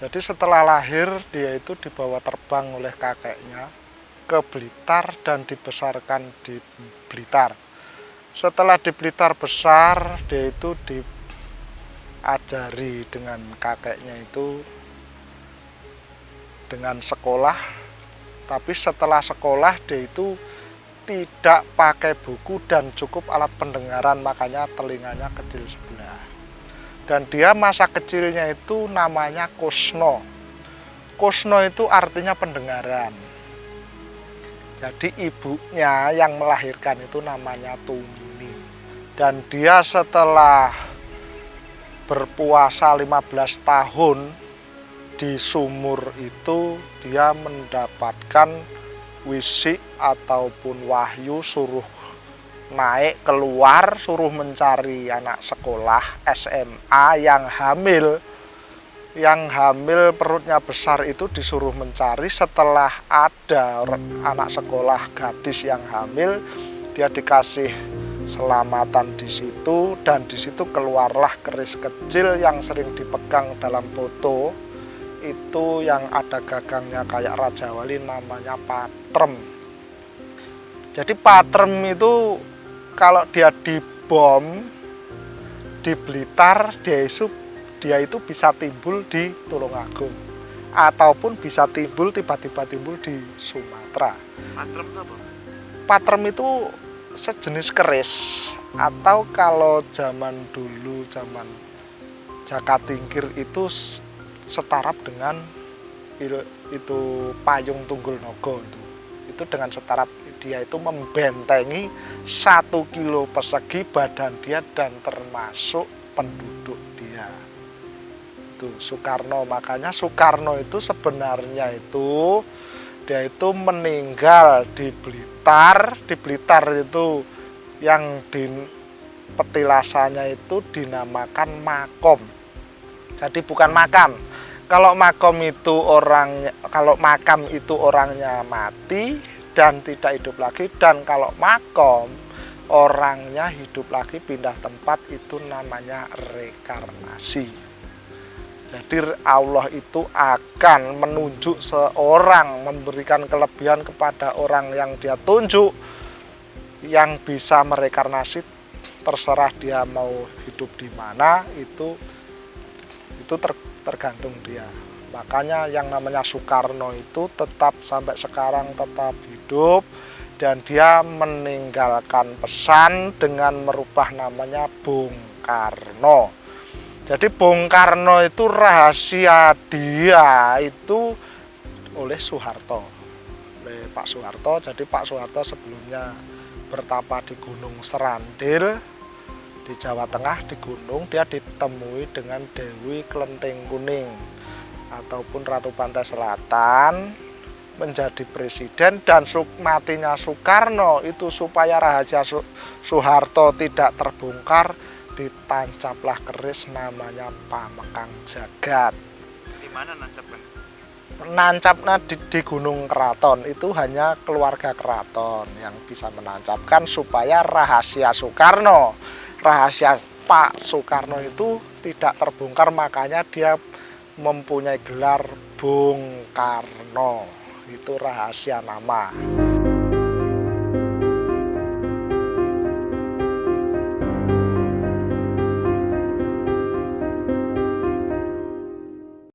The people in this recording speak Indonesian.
Jadi setelah lahir dia itu dibawa terbang oleh kakeknya ke Blitar dan dibesarkan di Blitar. Setelah di Blitar besar, dia itu diajari dengan kakeknya itu dengan sekolah. Tapi setelah sekolah dia itu tidak pakai buku dan cukup alat pendengaran, makanya telinganya kecil sebelah. Dan dia masa kecilnya itu namanya Kusno. Kusno itu artinya pendengaran. Jadi ibunya yang melahirkan itu namanya Tumi. Dan dia setelah berpuasa 15 tahun di sumur itu, dia mendapatkan wisik ataupun wahyu, suruh naik keluar, suruh mencari anak sekolah SMA yang hamil perutnya besar itu disuruh mencari. Setelah ada anak sekolah gadis yang hamil, dia dikasih selamatan di situ, dan di situ keluarlah keris kecil yang sering dipegang dalam foto itu, yang ada gagangnya kayak Raja Wali, namanya patrem. Jadi patrem itu kalau dia dibom di Blitar, dia itu bisa timbul di Tulungagung ataupun bisa tiba-tiba timbul di Sumatera. Patrem itu apa? Patrem itu sejenis keris, atau kalau zaman dulu, zaman Jaka Tingkir itu setarap dengan itu payung Tunggul Naga itu dengan setarap. Dia itu membentengi 1 kilo persegi badan dia dan termasuk penduduk dia. Itu Soekarno. Makanya Soekarno itu sebenarnya itu dia itu meninggal di Blitar. Di Blitar itu yang di petilasannya itu dinamakan makom. Jadi bukan makam. Kalau makam itu orangnya mati dan tidak hidup lagi, dan kalau makom orangnya hidup lagi pindah tempat, itu namanya rekarnasi. Jadi Allah itu akan menunjuk seorang, memberikan kelebihan kepada orang yang dia tunjuk, yang bisa merekarnasi. Terserah dia mau hidup di mana, itu tergantung dia. Makanya yang namanya Soekarno itu tetap sampai sekarang tetap hidup, dan dia meninggalkan pesan dengan merubah namanya Bung Karno. Jadi Bung Karno itu rahasia dia itu oleh Soeharto, oleh Pak Soeharto. Jadi Pak Soeharto sebelumnya bertapa di Gunung Serandil di Jawa Tengah, di gunung. Dia ditemui dengan Dewi Kelenteng Kuning ataupun Ratu Pantai Selatan, menjadi presiden. Dan matinya Soekarno itu supaya rahasia Soeharto tidak terbongkar, ditancaplah keris namanya Pamekang Jagat. Di mana nancapnya? Nancapnya di Gunung Keraton. Itu hanya keluarga keraton yang bisa menancapkan supaya rahasia Soekarno, rahasia Pak Soekarno itu tidak terbongkar. Makanya dia mempunyai gelar Bung Karno, itu rahasia nama.